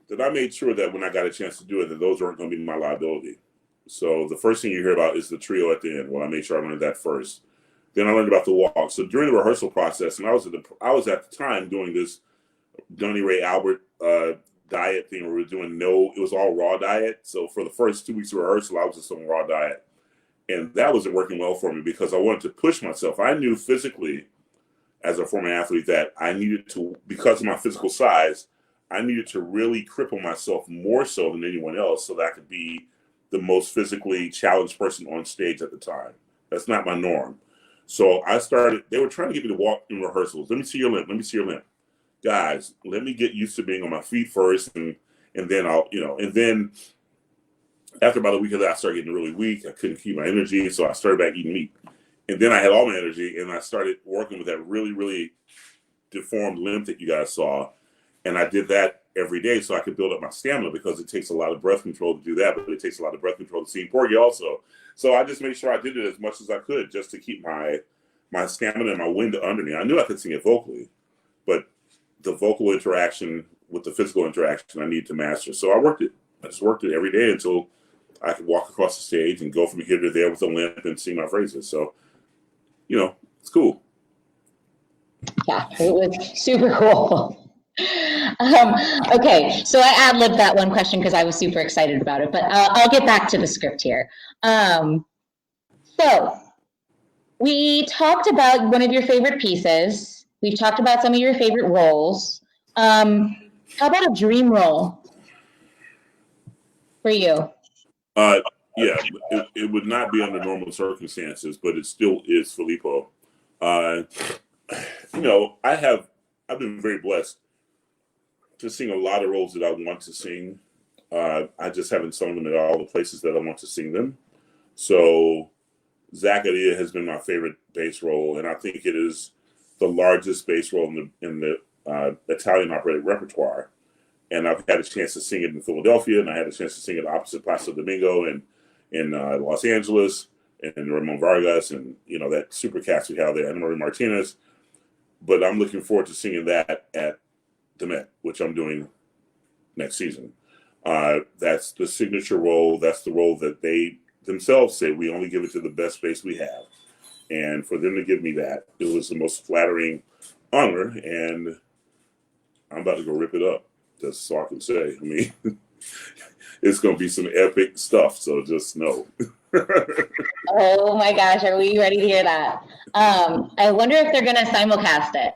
that I made sure that when I got a chance to do it, that those weren't going to be my liability. So the first thing you hear about is the trio at the end. Well, I made sure I learned that first. Then I learned about the walk. So during the rehearsal process, and I was at the time doing this Donnie Ray Albert diet thing where we were doing it was all raw diet. So for the first 2 weeks of rehearsal, I was just on raw diet. And that wasn't working well for me because I wanted to push myself. I knew physically, as a former athlete, that I needed to, because of my physical size, I needed to really cripple myself more so than anyone else so that I could be the most physically challenged person on stage at the time. That's not my norm. So they were trying to get me to walk in rehearsals. Let me see your limp. Let me see your limp. Guys, let me get used to being on my feet first, and then and then after about a week of that, I started getting really weak. I couldn't keep my energy, so I started back eating meat. And then I had all my energy, and I started working with that really, really deformed limp that you guys saw. And I did that every day so I could build up my stamina, because it takes a lot of breath control to do that, but it takes a lot of breath control to sing Porgy also. So I just made sure I did it as much as I could just to keep my stamina and my wind under me. I knew I could sing it vocally, but the vocal interaction with the physical interaction I need to master. So I just worked it every day until I could walk across the stage and go from here to there with a limp and sing my phrases. So, it's cool. Yeah, it was super cool. Okay, so I ad-libbed that one question because I was super excited about it, but I'll get back to the script here. So we talked about one of your favorite pieces. We've talked about some of your favorite roles. How about a dream role for you? Yeah, it would not be under normal circumstances, but it still is Filippo. I've been very blessed to sing a lot of roles that I want to sing. I just haven't sung them at all the places that I want to sing them. So Zaccaria has been my favorite bass role, and I think it is the largest bass role in the Italian operatic repertoire. And I've had a chance to sing it in Philadelphia, and I had a chance to sing it opposite Placido Domingo and in Los Angeles, and Ramon Vargas, and that super cast we have there, Ana Maria Martinez. But I'm looking forward to singing that at the Met, which I'm doing next season. That's the signature role. That's the role that they themselves say we only give it to the best bass we have. And for them to give me that, it was the most flattering honor, and I'm about to go rip it up. That's all I can say. I mean, it's going to be some epic stuff, so just know. Oh my gosh, are we ready to hear that? I wonder if they're going to simulcast it.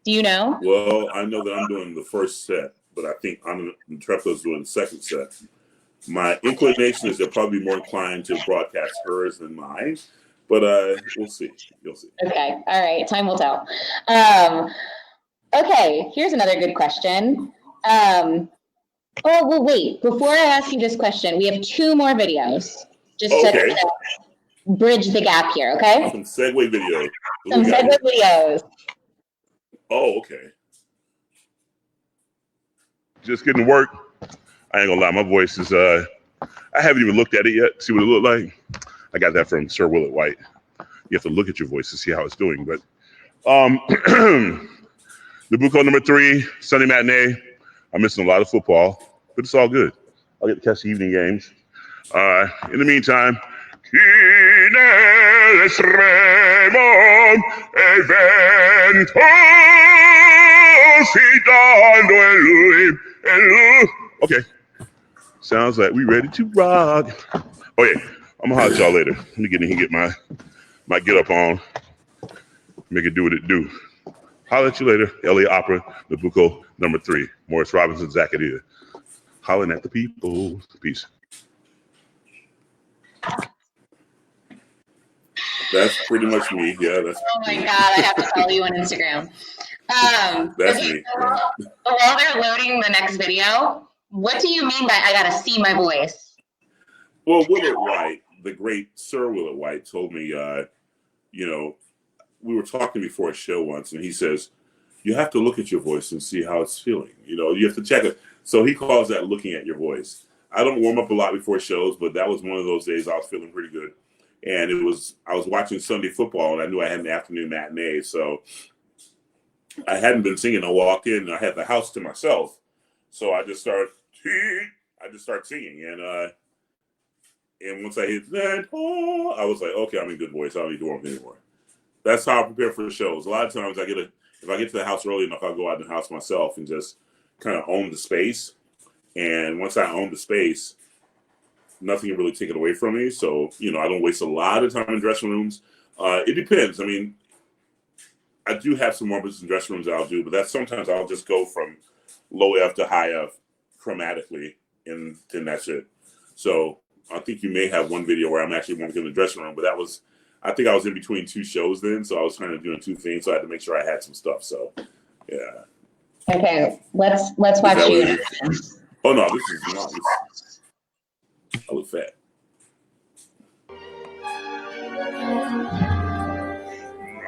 Do you know? Well, I know that I'm doing the first set, but I think Trepto's doing the second set. My inclination is they'll probably be more inclined to broadcast hers than mine, but we'll see. You'll see. Okay, all right, time will tell. Okay, here's another good question. Well, wait, before I ask you this question, we have 2 more videos. Just to bridge the gap here, okay? Some segue videos. Some segue videos. Oh, okay. Just getting to work. I ain't gonna lie, my voice is, I haven't even looked at it yet, see what it looked like. I got that from Sir Willett White. You have to look at your voice to see how it's doing. But Nabucco number 3, Sunday matinee. I'm missing a lot of football, but it's all good. I'll get to catch the evening games. In the meantime, okay. Sounds like we ready to rock. Oh yeah, I'm gonna holler at y'all later. Let me get in here and get my get up on. Make it do what it do. Holler at you later. LA Opera, Nabucco number 3. Morris Robinson, Zaccaria. Hollering at the people. Peace. That's pretty much me. Yeah, that's. Oh my God, I have to follow you on Instagram. That's me. While they're loading the next video, what do you mean by I gotta see my voice? Well, Willett White, the great Sir Willett White, told me, we were talking before a show once, and he says, you have to look at your voice and see how it's feeling. You have to check it. So he calls that looking at your voice. I don't warm up a lot before shows, but that was one of those days I was feeling pretty good. And I was watching Sunday football, and I knew I had an afternoon matinee. So I hadn't been singing. I walked in, and I had the house to myself. So I just started singing. And once I hit that, I was like, okay, I'm in good voice. I don't need to warm up anymore. That's how I prepare for the shows. A lot of times if I get to the house early enough, I'll go out in the house myself and just kind of own the space. And once I own the space, nothing can really take it away from me. So, I don't waste a lot of time in dressing rooms. It depends. I mean, I do have some moments in dressing rooms that I'll do, but sometimes I'll just go from low F to high F chromatically, and then that's it. So I think you may have one video where I'm actually walking in the dressing room, but I think I was in between two shows then, so I was kind of doing two things, so I had to make sure I had some stuff. So, yeah. Okay, let's watch you. Oh no, this is not. I look fat.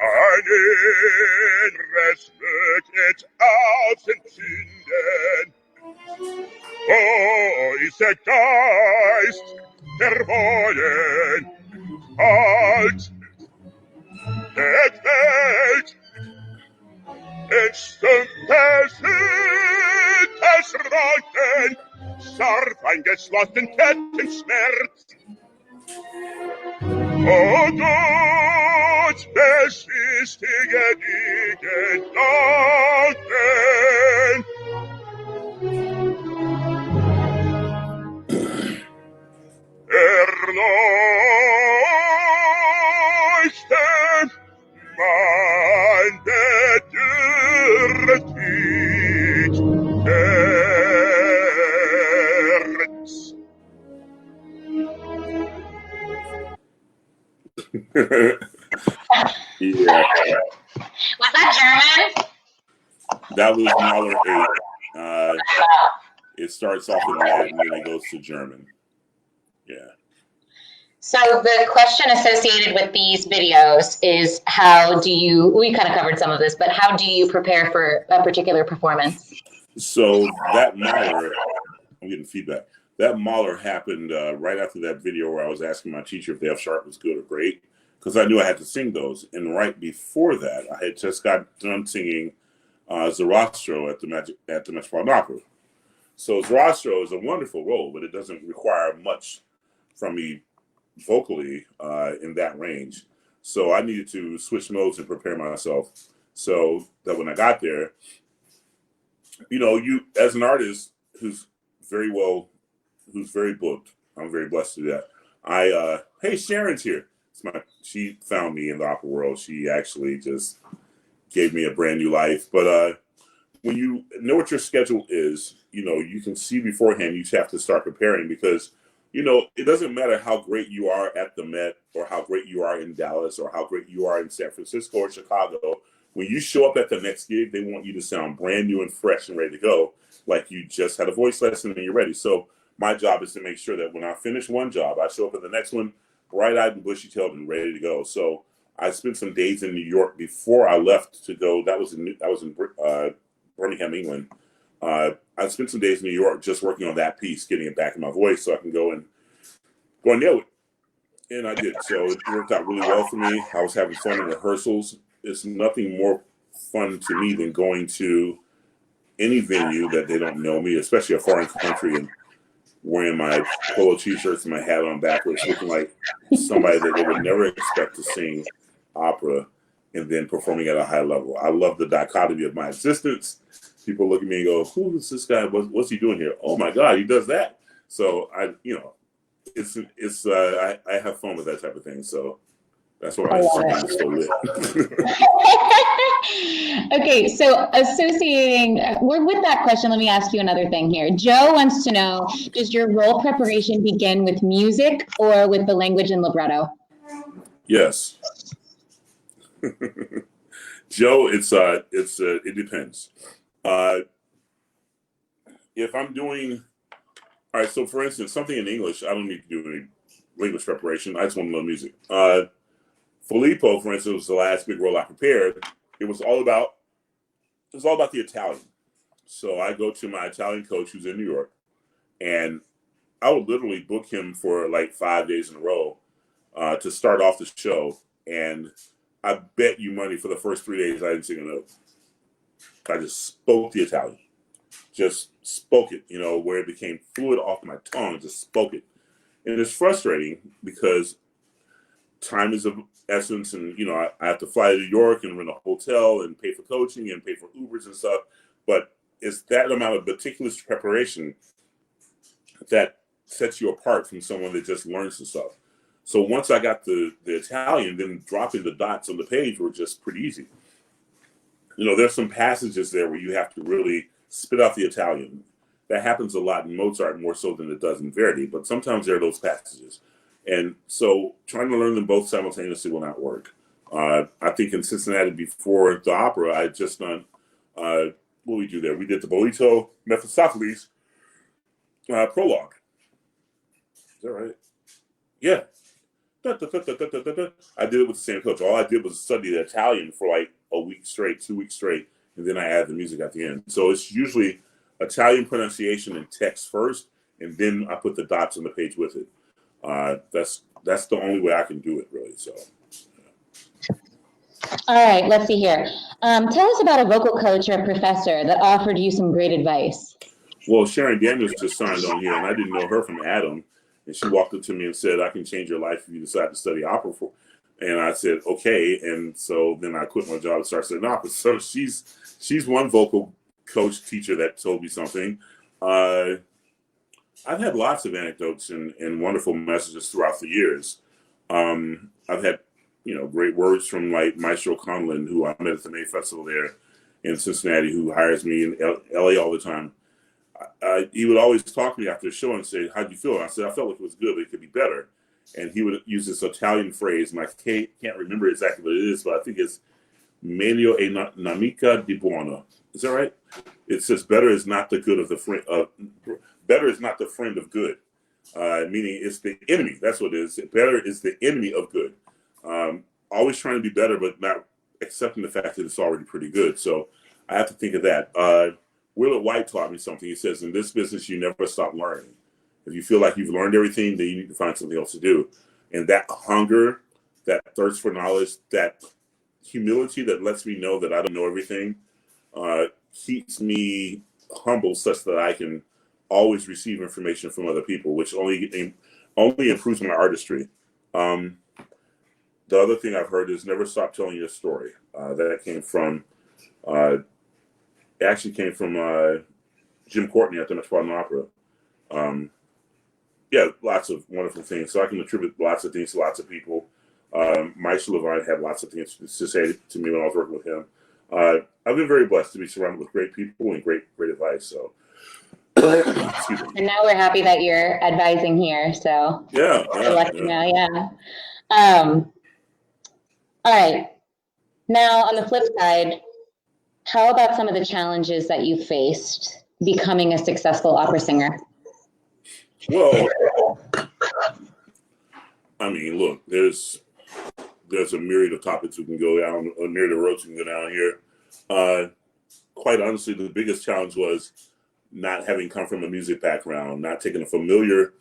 Einen Rest wird auffinden. Wo ist der Geist der Wollen? Halt, der Welt, in Stumpes Hütes Roten, scharf eingeschlossen Kettenschmerz. Oh Gott, beschwichtige die Gedanken. Erleuchte mein bedürftig Herz. Yeah. Was that German? That was Mahler 8. It starts off in Latin and it goes to German. Yeah. So the question associated with these videos is we kind of covered some of this, but how do you prepare for a particular performance? So that Mahler, I'm getting feedback. That Mahler happened right after that video where I was asking my teacher if the F sharp was good or great, because I knew I had to sing those. And right before that, I had just got done singing Zoroastro at the Metropolitan Opera. So Zoroastro is a wonderful role, but it doesn't require much from me vocally in that range. So I needed to switch modes and prepare myself so that when I got there, you as an artist who's very booked, I'm very blessed to do that. Hey, Sharon's here. She found me in the opera world. She actually just gave me a brand new life. But when you know what your schedule is, you can see beforehand. You just have to start preparing because, it doesn't matter how great you are at the Met or how great you are in Dallas or how great you are in San Francisco or Chicago. When you show up at the next gig, they want you to sound brand new and fresh and ready to go, like you just had a voice lesson and you're ready. So my job is to make sure that when I finish one job, I show up at the next one bright-eyed and bushy-tailed and ready to go. So I spent some days in New York before I left to go. That was in Birmingham, England. I spent some days in New York just working on that piece, getting it back in my voice so I can go and nail it. And I did. So it worked out really well for me. I was having fun in rehearsals. It's nothing more fun to me than going to any venue that they don't know me, especially a foreign country, and wearing my polo t-shirts and my hat on backwards, looking like somebody that they would never expect to sing opera and then performing at a high level. I love the dichotomy of my existence. People look at me and go, who is this guy? What's he doing here? Oh my God, he does that. So I have fun with that type of thing. So that's why I'm so lit. Okay, so with that question, let me ask you another thing here. Joe wants to know, does your role preparation begin with music or with the language and libretto? Yes. Joe, it depends. If I'm doing, all right, so for instance, something in English, I don't need to do any language preparation. I just want to learn music. Filippo, for instance, was the last big role I prepared. It was all about the Italian. So I go to my Italian coach who's in New York, and I would literally book him for like 5 days in a row to start off the show. And I bet you money for the first 3 days I didn't sing a note. I just spoke the Italian. Just spoke it, where it became fluid off my tongue, just spoke it. And it's frustrating because time is of essence, and I have to fly to New York and rent a hotel and pay for coaching and pay for Ubers and stuff. But it's that amount of meticulous preparation that sets you apart from someone that just learns the stuff. So once I got the Italian, then dropping the dots on the page were just pretty easy. There's some passages there where you have to really spit out the Italian. That happens a lot in Mozart, more so than it does in Verdi, but sometimes there are those passages. And so trying to learn them both simultaneously will not work. I think in Cincinnati before the opera, I had just done, what we do there? We did the Boito Mephistopheles prologue. Is that right? Yeah. I did it with the same coach. All I did was study the Italian for like a week straight, 2 weeks straight, and then I add the music at the end. So it's usually Italian pronunciation and text first, and then I put the dots on the page with it. That's the only way I can do it, really. So. All right, let's see here. Tell us about a vocal coach or a professor that offered you some great advice. Well, Sharon Daniels just signed on here, and I didn't know her from Adam. And she walked up to me and said, "I can change your life if you decide to study opera." And I said, "Okay." And so then I quit my job and started studying opera. So she's one vocal coach teacher that told me something. I've had lots of anecdotes and wonderful messages throughout the years. I've had, great words from like Maestro Conlon, who I met at the May Festival there in Cincinnati, who hires me in LA all the time. He would always talk to me after the show and say, "How'd you feel?" And I said, "I felt like it was good, but it could be better." And he would use this Italian phrase, and I can't remember exactly what it is, but I think it's "meglio è nemica di buono." Is that right? It says, "Better is not the good of the friend. Better is not the friend of good," meaning it's the enemy. That's what it is. Better is the enemy of good. Always trying to be better, but not accepting the fact that it's already pretty good. So I have to think of that. Willard White taught me something. He says, "In this business, you never stop learning. If you feel like you've learned everything, then you need to find something else to do." And that hunger, that thirst for knowledge, that humility that lets me know that I don't know everything, keeps me humble such that I can always receive information from other people, which only improves my artistry. The other thing I've heard is never stop telling your story. That came from, actually came from Jim Courtney at the Metropolitan Opera. Yeah, lots of wonderful things. So I can attribute lots of things to lots of people. Maestro Levine had lots of things to say to me when I was working with him. I've been very blessed to be surrounded with great people and great advice. So, excuse me. And now we're happy that you're advising here. So Yeah. All right. Now, on the flip side, how about some of the challenges that you faced becoming a successful opera singer? Well, I mean, look, there's a myriad of topics we can go down, a myriad of roads we can go down here. Quite honestly, the biggest challenge was not having come from a music background, not taking a familiar,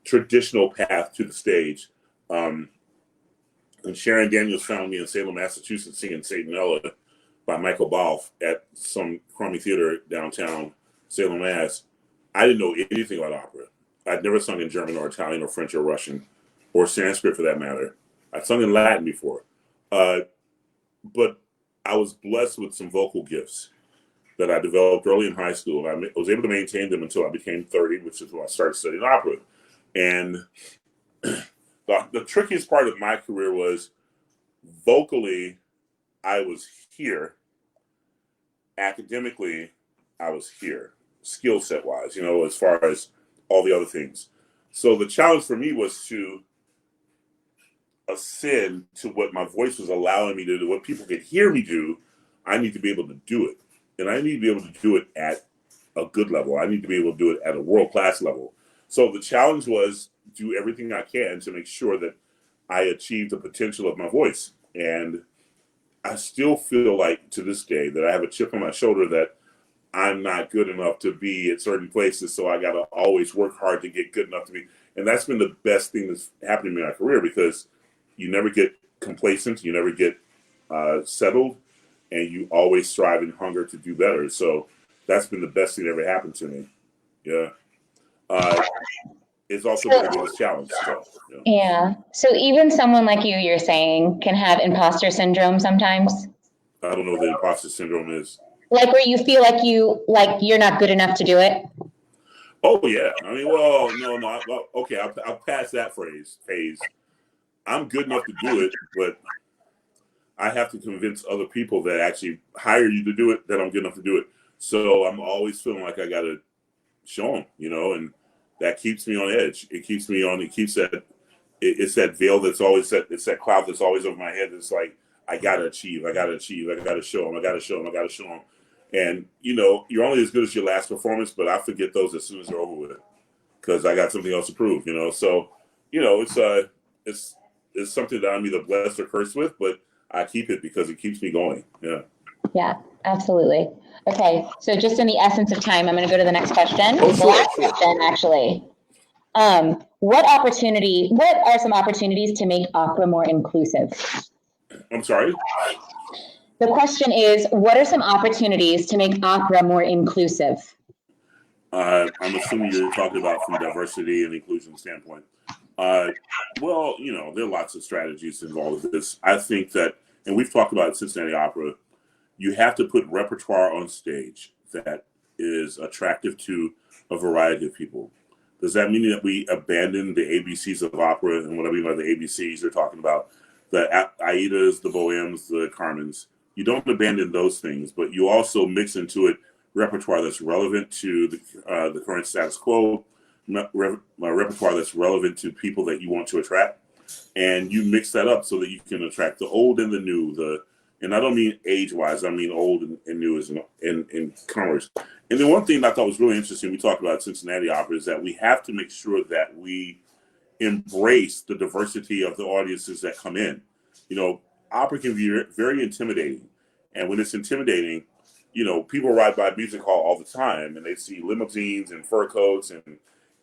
traditional path to the stage. And Sharon Daniels found me in Salem, Massachusetts, singing Satan Ella by Michael Balfe at some crummy theater downtown Salem, Mass. I didn't know anything about opera. I'd never sung in German or Italian or French or Russian or Sanskrit for that matter. I'd sung in Latin before. But I was blessed with some vocal gifts that I developed early in high school. I was able to maintain them until I became 30, which is when I started studying opera. And the trickiest part of my career was vocally, I was here. Academically, I was here, skill set wise, as far as all the other things. So the challenge for me was to ascend to what my voice was allowing me to do, what people could hear me do. I need to be able to do it. And I need to be able to do it at a good level. I need to be able to do it at a world-class level. So the challenge was do everything I can to make sure that I achieve the potential of my voice. And I still feel like to this day that I have a chip on my shoulder that I'm not good enough to be at certain places. So I got to always work hard to get good enough to be. And that's been the best thing that's happened to me in my career, because you never get complacent. You never get settled. And you always strive and hunger to do better. So that's been the best thing that ever happened to me. Yeah. it's also been the biggest challenge. So, yeah. So even someone like you're saying, can have imposter syndrome sometimes. I don't know what the imposter syndrome is. Like where you feel like you're not good enough to do it. Oh yeah. I mean, well, no. Okay, I'll pass that phase. I'm good enough to do it, but I have to convince other people that actually hire you to do it that I'm good enough to do it. So I'm always feeling like I got to show them, and that keeps me on edge. It keeps that, it's that veil that's always it's that cloud that's always over my head. It's like, I got to achieve, I got to show them, I got to show them. And, you're only as good as your last performance, but I forget those as soon as they're over with it because I got something else to prove, So, it's something that I'm either blessed or cursed with, but I keep it because it keeps me going. Yeah. Yeah, absolutely. Okay, so just in the essence of time, I'm going to go to the next question. Oh, the sure, last question, actually. What are some opportunities to make opera more inclusive? I'm sorry? The question is, what are some opportunities to make opera more inclusive? I'm assuming you're talking about from diversity and inclusion standpoint. Well, there are lots of strategies involved with this. I think that, and we've talked about Cincinnati Opera, you have to put repertoire on stage that is attractive to a variety of people. Does that mean that we abandon the ABCs of opera? And what I mean by the ABCs, they're talking about the Aidas, the Bohèmes, the Carmens. You don't abandon those things, but you also mix into it repertoire that's relevant to the current status quo, repertoire that's relevant to people that you want to attract, and you mix that up so that you can attract the old and the new. And I don't mean age-wise, I mean old and new as in commerce. And then one thing I thought was really interesting, we talked about Cincinnati Opera, is that we have to make sure that we embrace the diversity of the audiences that come in. Opera can be very intimidating. And when it's intimidating, people ride by music hall all the time and they see limousines and fur coats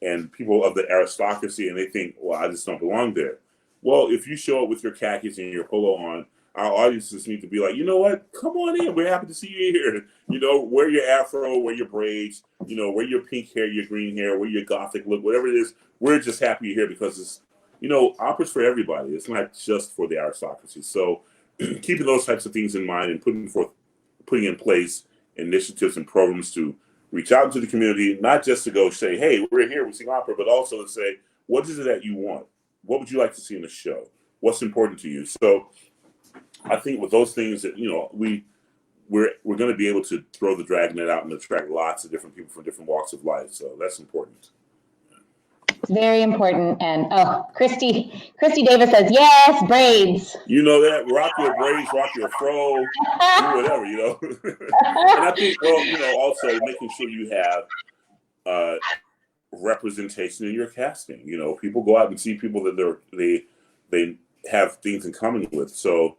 and people of the aristocracy and they think, well, I just don't belong there. Well, if you show up with your khakis and your polo on, our audiences need to be like, you know what? Come on in. We're happy to see you here. Wear your afro, wear your braids, wear your pink hair, your green hair, wear your gothic look, whatever it is. We're just happy you're here because it's, opera's for everybody. It's not just for the aristocracy. So keeping those types of things in mind and putting in place initiatives and programs to reach out to the community, not just to go say, hey, we're here, we sing opera, but also to say, what is it that you want? What would you like to see in the show? What's important to you? So I think with those things that, we're going to be able to throw the dragnet out and attract lots of different people from different walks of life. So that's important. It's very important. And Christy Davis says, yes, braids. You know that, rock your braids, rock your fro, do whatever, And I think, also making sure you have representation in your casting. People go out and see people that they have things in common with. So,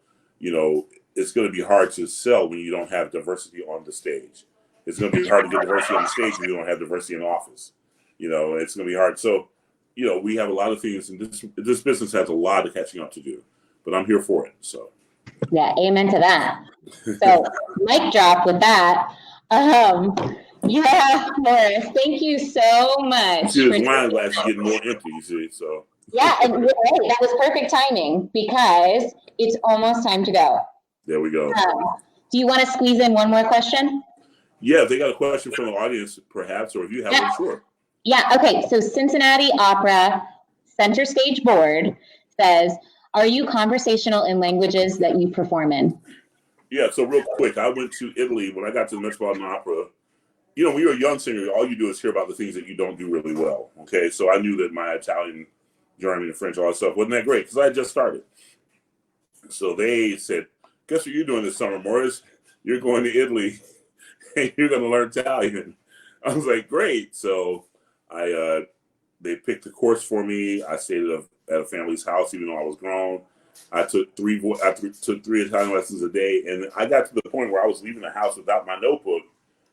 it's going to be hard to sell when you don't have diversity on the stage. It's going to be hard to get diversity on the stage when you don't have diversity in the office. It's going to be hard. So, we have a lot of things, and this business has a lot of catching up to do, but I'm here for it. So, yeah, amen to that. So, mic drop with that. Yeah, Morris, thank you so much. See, this wine glass is getting more empty, you see, so. Yeah, and you're right. That was perfect timing because it's almost time to go. There we go. Do you want to squeeze in one more question? Yeah, if they got a question from the audience, perhaps, or if you have one, sure. Yeah, okay. So Cincinnati Opera Center Stage Board says, are you conversational in languages that you perform in? Yeah, so real quick, I went to Italy when I got to the Metropolitan Opera. When you're a young singer, all you do is hear about the things that you don't do really well, okay? So I knew that my Italian, German, and French, all that stuff wasn't that great because I had just started. So they said, guess what you're doing this summer, Morris? You're going to Italy and you're going to learn Italian. I was like, great. So they picked a course for me. I stayed at a family's house, even though I was grown. I took three Italian lessons a day, and I got to the point where I was leaving the house without my notebook,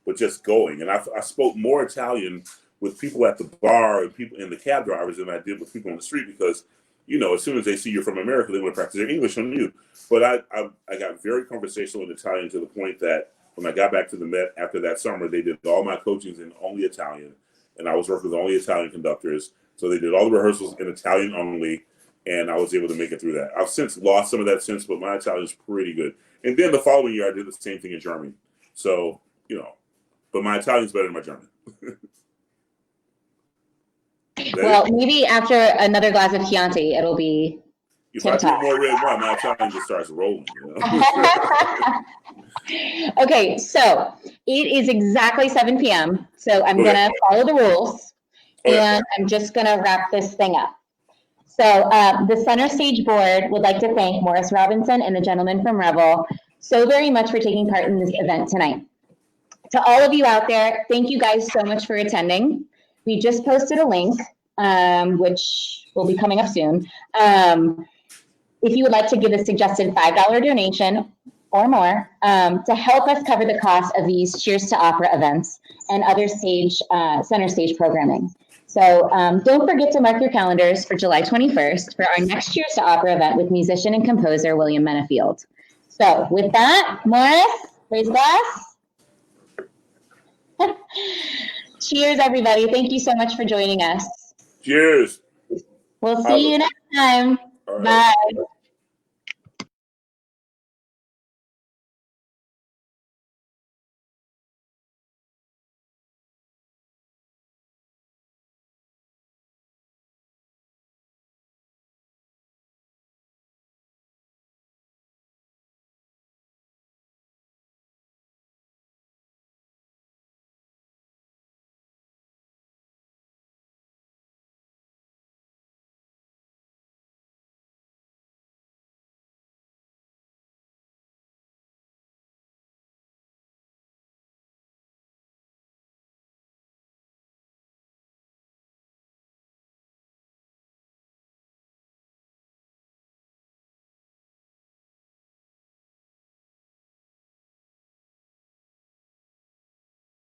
but just going. And I spoke more Italian with people at the bar and people and the cab drivers than I did with people on the street because, as soon as they see you're from America, they want to practice their English on you. But I got very conversational in Italian to the point that when I got back to the Met after that summer, they did all my coachings in only Italian. And I was working with only Italian conductors. So they did all the rehearsals in Italian only, and I was able to make it through that. I've since lost some of that since, but my Italian is pretty good. And then the following year, I did the same thing in German. So, but my Italian's better than my German. Well, maybe after another glass of Chianti, it'll be If I drink more red wine, my Italian just starts rolling. Okay, so it is exactly 7 p.m. So I'm going to follow the rules, and I'm just going to wrap this thing up. So the Center Stage Board would like to thank Morris Robinson and the gentleman from Revel so very much for taking part in this event tonight. To all of you out there, thank you guys so much for attending. We just posted a link, which will be coming up soon. If you would like to give a suggested $5 donation or more to help us cover the cost of these Cheers to Opera events and other center stage programming. So don't forget to mark your calendars for July 21st for our next Cheers to Opera event with musician and composer William Menafield. So with that, Morris, raise glass. Cheers, everybody. Thank you so much for joining us. Cheers. We'll see you next time. All right. Bye.